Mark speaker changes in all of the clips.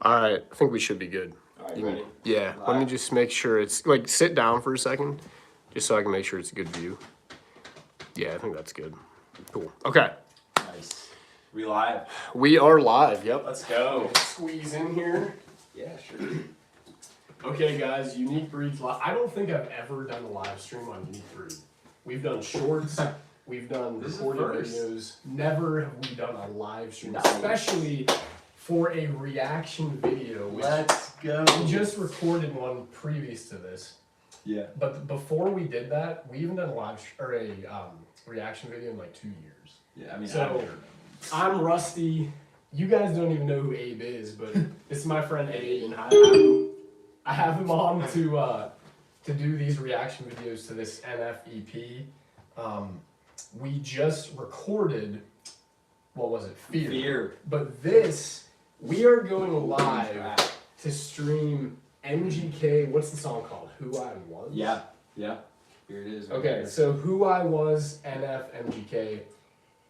Speaker 1: All right, I think we should be good.
Speaker 2: All right, ready?
Speaker 1: Yeah, let me just make sure it's, like, sit down for a second, just so I can make sure it's a good view. Yeah, I think that's good. Cool. Okay.
Speaker 2: Nice. We live.
Speaker 1: We are live, yep.
Speaker 2: Let's go.
Speaker 1: Squeeze in here.
Speaker 2: Yeah, sure.
Speaker 1: Okay, guys, Unique Breeds Live. I don't think I've ever done a live stream on Unique Breed. We've done shorts, we've done recorded videos. Never have we done a live stream, especially for a reaction video.
Speaker 2: Let's go.
Speaker 1: We just recorded one previous to this.
Speaker 2: Yeah.
Speaker 1: But before we did that, we even done a reaction video in like 2 years.
Speaker 2: Yeah, I mean,
Speaker 1: so I'm Rusty. You guys don't even know who Abe is, but this is my friend Abe, and I have him on to do these reaction videos to this NF EP. We just recorded, what was it? Fear. But this, we are going live to stream MGK. What's the song called? Who I Was?
Speaker 2: Yeah. Here it is.
Speaker 1: Okay, so Who I Was, NF, MGK.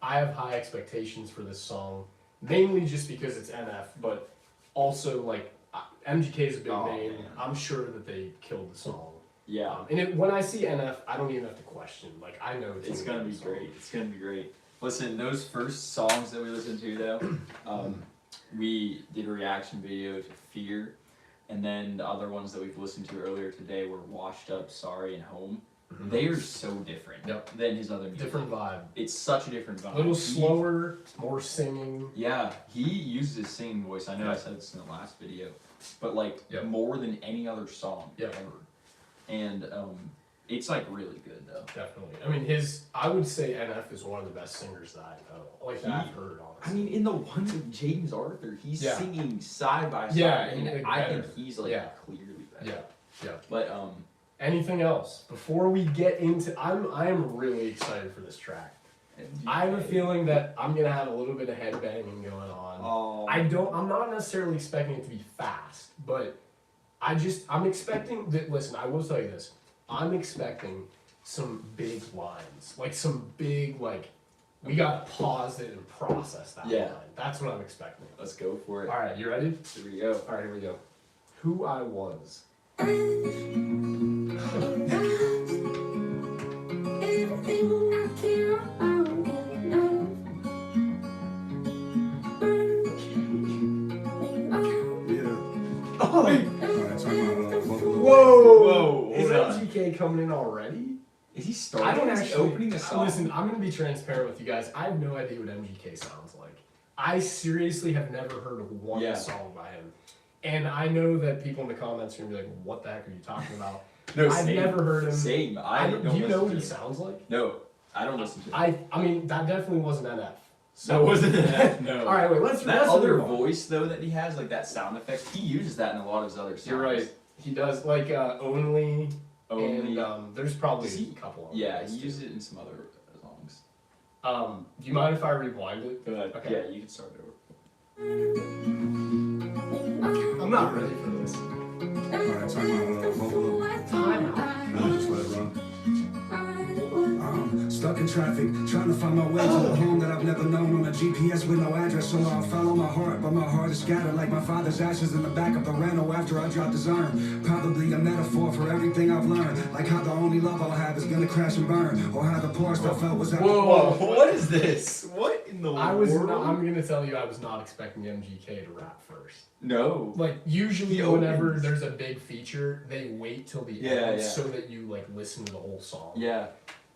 Speaker 1: I have high expectations for this song, mainly just because it's NF, but also, like, MGK is a big name. Man. I'm sure that they killed the song.
Speaker 2: Yeah.
Speaker 1: And when I see NF, I don't even have to question. Like, I know
Speaker 2: it's gonna be great. It's gonna be great. Listen, those first songs that we listened to, though, we did a reaction video to Fear, and then the other ones that we've listened to earlier today were Washed Up, Sorry, and Home. Mm-hmm. They are so different than his other music.
Speaker 1: Different vibe.
Speaker 2: It's such a different vibe.
Speaker 1: A little slower, more singing.
Speaker 2: Yeah, he uses his singing voice. I know I said this in the last video, but like more than any other song ever. And it's like really good though.
Speaker 1: Definitely. I mean, I would say NF is one of the best singers that I've heard, honestly.
Speaker 2: I mean, in the ones with James Arthur, he's singing side by side.
Speaker 1: Yeah,
Speaker 2: and I think he's like clearly better.
Speaker 1: Yeah.
Speaker 2: But
Speaker 1: anything else before we get into? I am really excited for this track. I have a feeling that I'm gonna have a little bit of headbanging going on. I'm not necessarily expecting it to be fast, but I'm expecting that. Listen, I will tell you this. I'm expecting some big lines, like some big, like, we gotta pause it and process that line. That's what I'm expecting.
Speaker 2: Let's go for it.
Speaker 1: All right, you ready?
Speaker 2: Here we go.
Speaker 1: All right, here we go. Who I Was. Whoa! Is MGK coming in already?
Speaker 2: Is he starting? I don't actually opening the song.
Speaker 1: Listen, I'm gonna be transparent with you guys. I have no idea what MGK sounds like. I seriously have never heard of one song by him, and I know that people in the comments are gonna be like, "What the heck are you talking about?"
Speaker 2: No,
Speaker 1: I've never heard him.
Speaker 2: Same.
Speaker 1: Do you know what he sounds like?
Speaker 2: No, I don't listen to him.
Speaker 1: I mean, that definitely wasn't NF.
Speaker 2: So that wasn't NF. No.
Speaker 1: All right, wait. Let's.
Speaker 2: That other voice though that he has, like that sound effect, he uses that in a lot of his other songs.
Speaker 1: You're right. He does, like, Only, and there's probably a couple of them.
Speaker 2: Yeah, he uses it in some other songs.
Speaker 1: Do you mind if I rewind it?
Speaker 2: Go ahead. Okay. Yeah, you can start over.
Speaker 1: I'm not ready for this.
Speaker 3: Alright, time out. No, just let it run. Stuck in traffic, trying to find my way to the home that I've never known on a GPS with no address, so I'll follow my heart, but my heart is scattered like my father's ashes in the back of the Renault after I dropped his urn. Probably a metaphor for everything I've learned, like how the only love I'll have is gonna crash and burn, or how the poorest I felt was at
Speaker 2: Whoa, what is this? What in the world?
Speaker 1: I'm gonna tell you, I was not expecting MGK to rap first.
Speaker 2: No.
Speaker 1: Like, usually whenever there's a big feature, they wait till the end so that you, like, listen to the whole song.
Speaker 2: Yeah.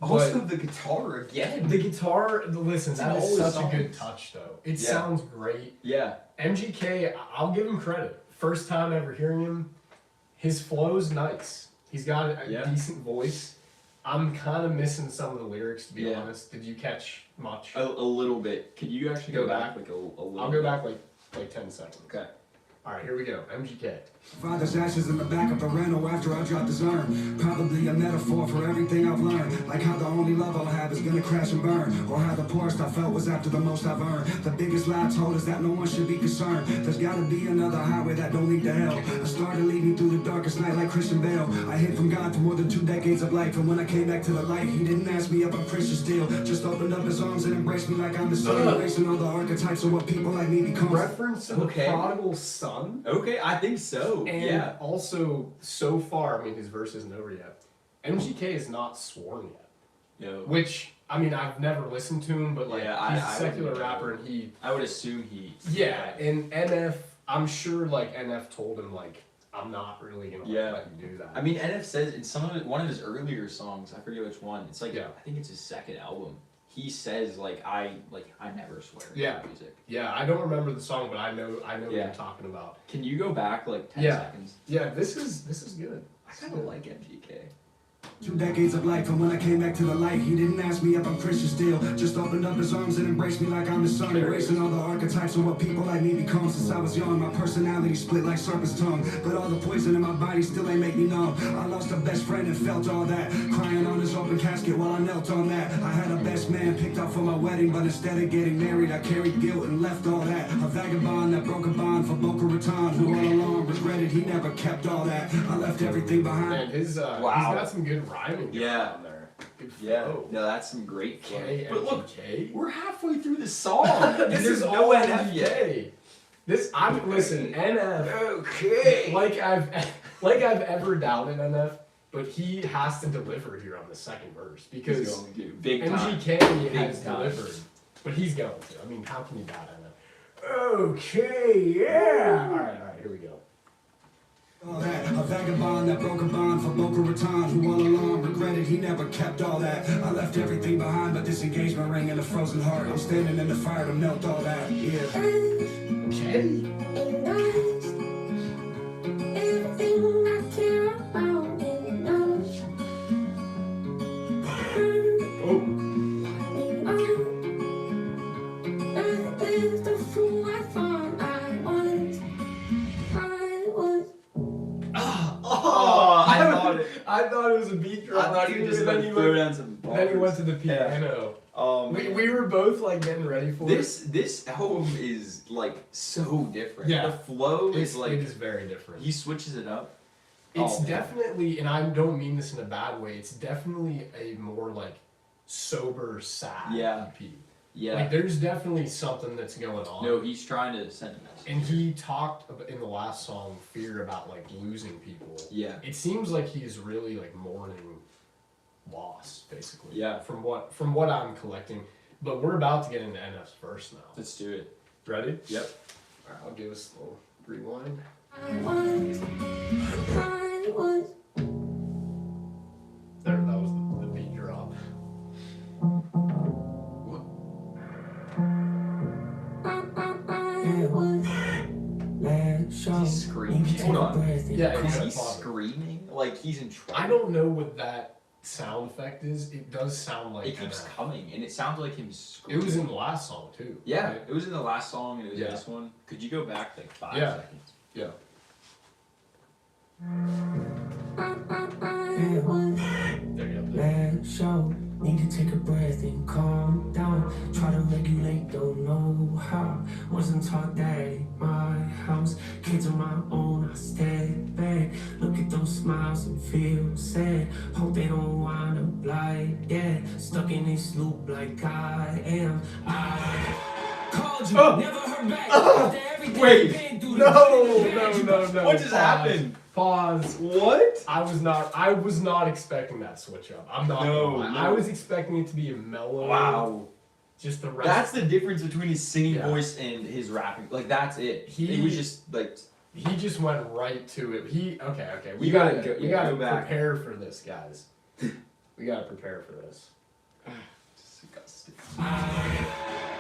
Speaker 2: Also, the guitar again.
Speaker 1: The guitar, listen, that is such a good touch, though. It sounds great.
Speaker 2: Yeah.
Speaker 1: MGK, I'll give him credit. First time ever hearing him, his flow's nice. He's got a decent voice. I'm kind of missing some of the lyrics, to be honest. Did you catch much?
Speaker 2: A little bit. Could you actually go back like a little
Speaker 1: I'll go back like 10 seconds.
Speaker 2: Okay.
Speaker 1: All right, here we go. MGK.
Speaker 3: Father's ashes in the back of the Renault after I dropped his urn. Probably a metaphor for everything I've learned. Like how the only love I'll have is gonna crash and burn. Or how the poorest I felt was after the most I've earned. The biggest lie told is that no one should be concerned. There's gotta be another highway that don't lead to hell. I started leading through the darkest night like Christian Bale. I hid from God for more than 2 decades of life. And when I came back to the light, he didn't ask me if I'm Christian still. Just opened up his arms and embraced me like I'm the same. Erasing all the archetypes of what people like me become.
Speaker 1: Reference to the prodigal son. son.
Speaker 2: Okay, I think so.
Speaker 1: And
Speaker 2: yeah.
Speaker 1: also, so far, I mean, his verse isn't over yet. MGK is not sworn yet.
Speaker 2: Yo.
Speaker 1: Which, I mean, I've never listened to him, but like,
Speaker 2: Yeah,
Speaker 1: he's a
Speaker 2: I
Speaker 1: secular
Speaker 2: wouldn't
Speaker 1: rapper,
Speaker 2: know.
Speaker 1: and he.
Speaker 2: I would assume he.
Speaker 1: Yeah, and NF, I'm sure like NF told him like, I'm not really gonna let you do that.
Speaker 2: I mean, NF says in one of his earlier songs, I forget which one. It's like I think it's his second album. He says I never swear in music.
Speaker 1: Yeah, I don't remember the song, but I know what you're talking about.
Speaker 2: Can you go back like 10 seconds?
Speaker 1: Yeah, this is good.
Speaker 2: I kind of like MGK.
Speaker 3: 2 decades of life, and when I came back to the light, he didn't ask me if I'm Christian still. Just opened up his arms and embraced me like I'm his son. Erasing all the archetypes of what people like me become. Since I was young, my personality split like serpent's tongue. But all the poison in my body still ain't make me numb. I lost a best friend and felt all that. Crying on his open casket while I knelt on that. I had a best man picked out for my wedding, but instead of getting married, I carried guilt and left all that. A vagabond that broke a bond for Boca Raton, who all along regretted he never kept all that. I left everything behind.
Speaker 1: Man, he's got some good rhyming on there. Good flow.
Speaker 2: No, that's some great flow.
Speaker 1: But look,
Speaker 2: we're halfway through the song.
Speaker 1: This is
Speaker 2: no
Speaker 1: all
Speaker 2: NF
Speaker 1: MGK. Listen, NF.
Speaker 2: Okay.
Speaker 1: Like I've ever doubted NF, but he has to deliver here on the second verse because MGK has delivered, but he's going to. I mean, how can you doubt NF? Okay, yeah. All right, here we go.
Speaker 3: A vagabond that broke a bond for Boca Raton, who all along regretted he never kept all that. I left everything behind, but this engagement ring in a frozen heart. I'm standing in the fire to melt all that. Yeah.
Speaker 1: Okay. I thought it was a beat drop.
Speaker 2: I thought he was just about to throw down some bars.
Speaker 1: Then he went to the piano. We were both like getting ready for
Speaker 2: this album is like so different.
Speaker 1: Yeah.
Speaker 2: The flow is like
Speaker 1: it is very different.
Speaker 2: He switches it up.
Speaker 1: It's definitely, and I don't mean this in a bad way, it's definitely a more like sober, sad EP.
Speaker 2: Yeah.
Speaker 1: Like there's definitely something that's going on.
Speaker 2: No, he's trying to send a message.
Speaker 1: And he talked in the last song, Fear, about like losing people.
Speaker 2: Yeah.
Speaker 1: It seems like he's really like mourning loss, basically.
Speaker 2: Yeah.
Speaker 1: From what I'm collecting. But we're about to get into NF's verse now.
Speaker 2: Let's do it.
Speaker 1: Ready?
Speaker 2: Yep.
Speaker 1: Alright, I'll give us a little rewind. There, that was the beat drop.
Speaker 2: He's screaming. Hold on.
Speaker 1: Yeah,
Speaker 2: he's screaming like he's in trouble.
Speaker 1: I don't know what that sound effect is. It does sound like
Speaker 2: it keeps coming, and it sounds like him screaming.
Speaker 1: It was in the last song too.
Speaker 2: Yeah,
Speaker 1: right?
Speaker 2: it was in the last song, and it was in this one. Could you go back like 5 seconds?
Speaker 1: Yeah. There you go.
Speaker 4: Need to take a breath and calm down. Try to regulate, don't know how. Wasn't taught that in my house. Kids on my own, I step back. Look at those smiles and feel sad. Hope they don't wind up like that. Stuck in this loop like I am. I called you, never heard back. After everything
Speaker 2: Wait.
Speaker 4: been through,
Speaker 1: No.
Speaker 2: What just happened?
Speaker 1: Pause.
Speaker 2: What?
Speaker 1: I was not expecting that switch up. I'm not.
Speaker 2: No.
Speaker 1: I was expecting it to be a mellow.
Speaker 2: Wow.
Speaker 1: Just the rest.
Speaker 2: That's the difference between his singing voice and his rapping. Like that's it. He was just like.
Speaker 1: He just went right to it. Okay. We
Speaker 2: You
Speaker 1: gotta
Speaker 2: go back.
Speaker 1: prepare for this, guys. We gotta prepare for this.
Speaker 2: Disgusting.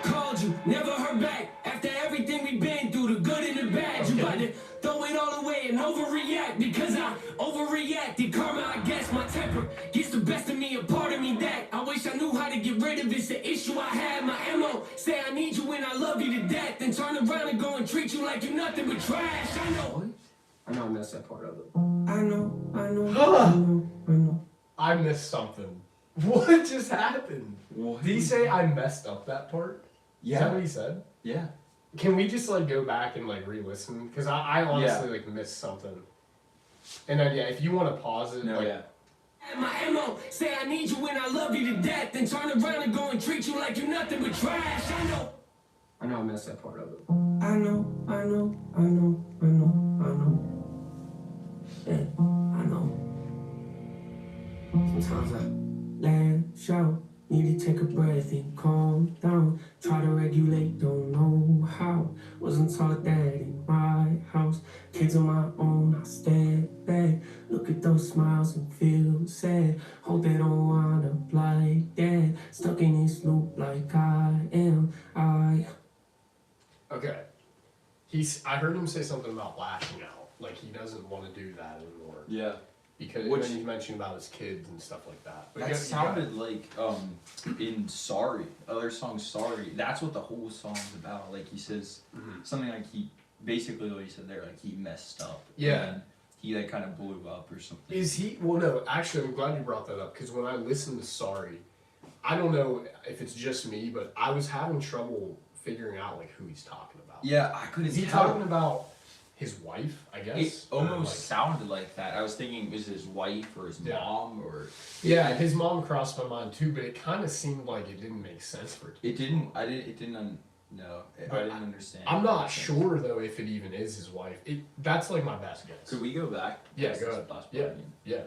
Speaker 4: Called you, never heard back. After everything we've been through, the good and the bad, you got to throw it all away and overreact because I overreacted. Karma, I guess my temper gets the best of me, a part of me that I wish I knew how to get rid of. It's the issue I had. My MO say I need you and I love you to death, then turn around and go and treat you like you're nothing but trash. I know.
Speaker 1: I know I missed that part of it.
Speaker 4: I know.
Speaker 1: I missed something. What just happened?
Speaker 2: What?
Speaker 1: Did he say I messed up that part?
Speaker 2: Yeah.
Speaker 1: Is that what he said?
Speaker 2: Yeah.
Speaker 1: Can we just like go back and like re-listen? Because I honestly like missed something. And then if you want to pause it.
Speaker 2: No.
Speaker 4: My MO say I need you and I love you to death, then turn around and go and treat you like you're nothing but trash. I know
Speaker 1: I missed that part of it.
Speaker 4: I know. Sometimes I lash out, need to take a breath and calm down. Try to regulate, don't know how. Wasn't taught that in my house. Kids on my own, I step back. Look at those smiles and feel sad. Hope they don't wind up like that. Stuck in this loop like I am.
Speaker 1: Okay. I heard him say something about lashing out. Like he doesn't want to do that anymore.
Speaker 2: Yeah.
Speaker 1: Because
Speaker 2: Which,
Speaker 1: then you mentioned about his kids and stuff like that. But
Speaker 2: that sounded like in Sorry, other song Sorry. That's what the whole song's about. Like he says something like basically what he said there, like he messed up.
Speaker 1: Yeah.
Speaker 2: And he like kind of blew up or something.
Speaker 1: Is he? Well, no. Actually, I'm glad you brought that up because when I listened to Sorry, I don't know if it's just me, but I was having trouble figuring out like who he's talking about.
Speaker 2: Yeah, I couldn't.
Speaker 1: Is he talking about his wife? I guess
Speaker 2: it almost sounded like that. I was thinking, is his wife or his mom or?
Speaker 1: Yeah, his mom crossed my mind too, but it kind of seemed like it didn't make sense for it.
Speaker 2: It didn't. I didn't understand.
Speaker 1: I'm not sure though if it even is his wife. That's like my best guess.
Speaker 2: Could we go back?
Speaker 1: Yeah, go ahead. Yeah.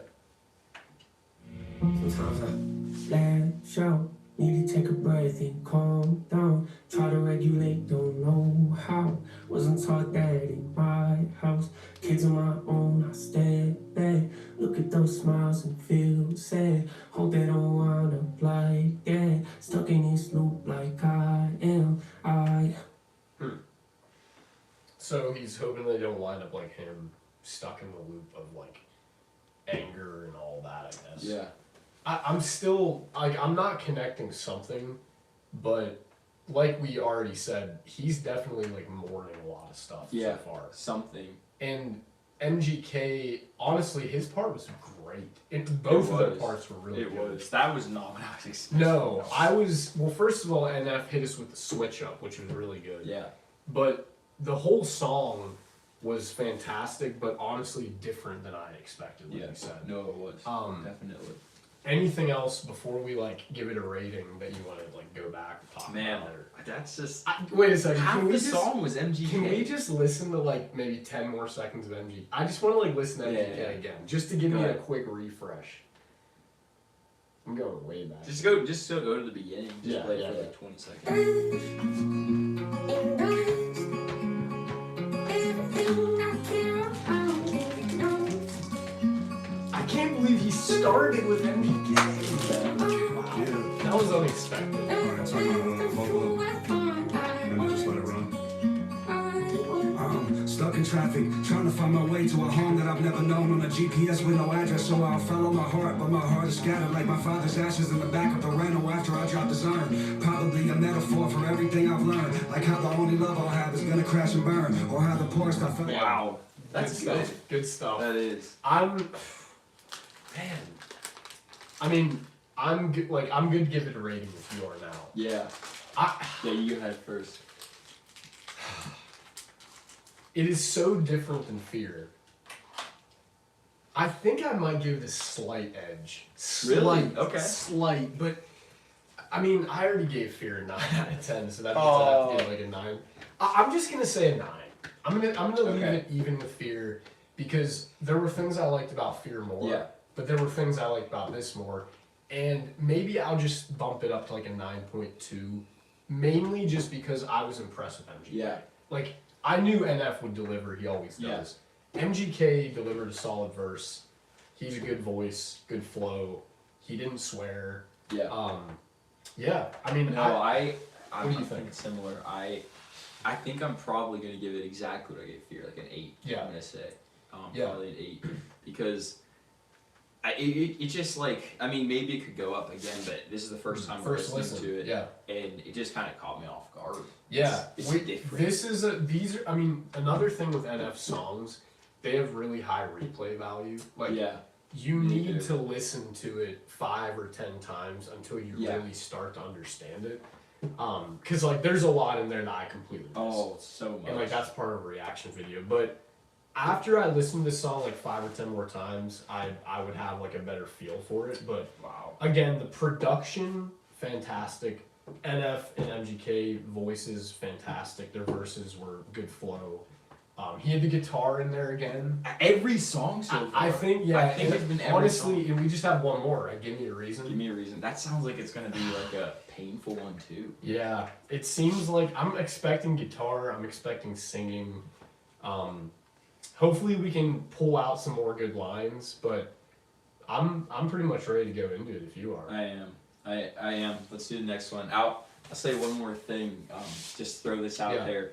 Speaker 4: Sometimes I lash out, need to take a breath and calm down. Try to regulate, don't know how. Wasn't taught that in my house. Kids on my own, I step back. Look at those smiles and feel sad. Hope they don't wind up like that. Stuck in this loop like I am.
Speaker 1: So he's hoping they don't wind up like him, stuck in the loop of like anger and all that, I guess.
Speaker 2: Yeah.
Speaker 1: I'm still, like, I'm not connecting something, but like we already said, he's definitely like mourning a lot of stuff so far.
Speaker 2: Something.
Speaker 1: And MGK, honestly, his part was great. Both of the parts were really good.
Speaker 2: That was not what I was expecting.
Speaker 1: No, well, first of all, NF hit us with the switch up, which was really good.
Speaker 2: Yeah.
Speaker 1: But the whole song was fantastic, but honestly different than I expected, like you said.
Speaker 2: No, it was. Definitely.
Speaker 1: Anything else before we like give it a rating that you want to like go back and talk about?
Speaker 2: That's just.
Speaker 1: Wait a second.
Speaker 2: Half the song was MGK.
Speaker 1: Can we just listen to like maybe 10 more seconds of MGK? I just want to like listen to MGK again, just to give me a quick refresh. I'm going way back.
Speaker 2: Just go to the beginning. Just play for like 20 seconds.
Speaker 1: I can't believe he started with MGK. Wow. That was unexpected.
Speaker 3: Alright, so I'm gonna vocal up and then just let it run. Stuck in traffic, trying to find my way to a home that I've never known on a GPS with no address, so I'll follow my heart, but my heart is scattered like my father's ashes in the back of the rental after I dropped his urn. Probably a metaphor for everything I've learned, like how the only love I'll have is gonna crash and burn, or how the poorest I felt.
Speaker 2: Wow.
Speaker 1: That's good. Good stuff.
Speaker 2: That is.
Speaker 1: Man. I mean, I'm good. Like, I'm good to give it a rating if you are now.
Speaker 2: Yeah. Yeah, you go ahead first.
Speaker 1: It is so different than Fear. I think I might give it a slight edge.
Speaker 2: Really? Okay.
Speaker 1: Slight, but I mean, I already gave Fear a 9 out of 10, so that means I have to give like a 9. I'm just gonna say a 9. I'm gonna leave it even with Fear because there were things I liked about Fear more.
Speaker 2: Yeah.
Speaker 1: But there were things I liked about this more. And maybe I'll just bump it up to like a 9.2. Mainly just because I was impressed with MGK.
Speaker 2: Yeah.
Speaker 1: Like, I knew NF would deliver, he always does. MGK delivered a solid verse. He's a good voice, good flow. He didn't swear.
Speaker 2: Yeah.
Speaker 1: Yeah, I mean,
Speaker 2: I'm
Speaker 1: what do you think?
Speaker 2: Similar. I think I'm probably gonna give it exactly what I gave Fear, like an 8.
Speaker 1: Yeah.
Speaker 2: I'm gonna say, probably an 8, because it just like, I mean, maybe it could go up again, but this is the first time we're listening to it, and it just kind of caught me off guard.
Speaker 1: Yeah,
Speaker 2: it's different.
Speaker 1: I mean, another thing with NF songs, they have really high replay value. Like, you need to listen to it 5 or 10 times until you really start to understand it. Cause like there's a lot in there that I completely miss.
Speaker 2: Oh, so much.
Speaker 1: And like that's part of a reaction video. But after I listened to this song like 5 or 10 more times, I would have like a better feel for it. But again, the production, fantastic. NF and MGK voices, fantastic. Their verses were good flow. He had the guitar in there again.
Speaker 2: Every song so far.
Speaker 1: I think, yeah.
Speaker 2: I think it's been every
Speaker 1: honestly,
Speaker 2: song.
Speaker 1: and we just have one more. Right? Give me a reason.
Speaker 2: Give me a reason. That sounds like it's gonna be like a painful one too.
Speaker 1: Yeah, it seems like I'm expecting guitar. I'm expecting singing. Hopefully we can pull out some more good lines, but I'm pretty much ready to go into it if you are.
Speaker 2: I am. Let's do the next one. I'll say one more thing. Just throw this out there.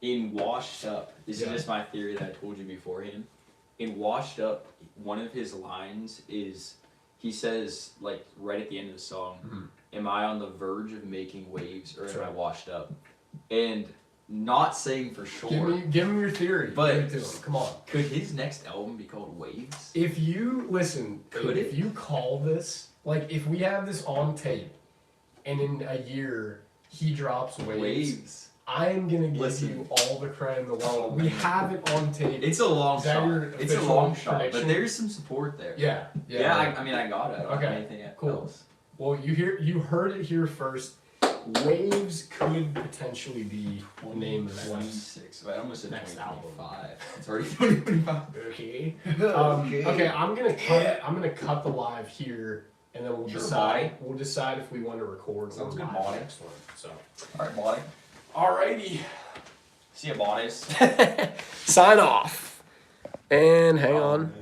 Speaker 2: In Washed Up, this is just my theory that I told you beforehand. In Washed Up, one of his lines is, he says, like, right at the end of the song, am I on the verge of making waves, or am I washed up? And not saying for sure.
Speaker 1: Give me your theory.
Speaker 2: But
Speaker 1: give it to him. Come on.
Speaker 2: Could his next album be called Waves?
Speaker 1: If you, listen, if you call this, like, if we have this on tape, and in a year, he drops Waves. I am gonna give you all the credit in the world. We have it on tape.
Speaker 2: It's a long shot. It's a long shot, but there's some support there.
Speaker 1: Yeah.
Speaker 2: I mean, I got it. I don't have anything else.
Speaker 1: Well, you heard it here first. Waves could potentially be the name of the
Speaker 2: 26. I almost said
Speaker 1: next
Speaker 2: 2025. It's already 2025.
Speaker 1: Okay. Okay. I'm gonna cut it. I'm gonna cut the live here, and then we'll decide. We'll decide if we want to record.
Speaker 2: Sounds good,
Speaker 1: Bonnie. Next one. So.
Speaker 2: All right, Bonnie.
Speaker 1: Alrighty.
Speaker 2: See ya, Bonnies.
Speaker 1: Sign off. And hang on.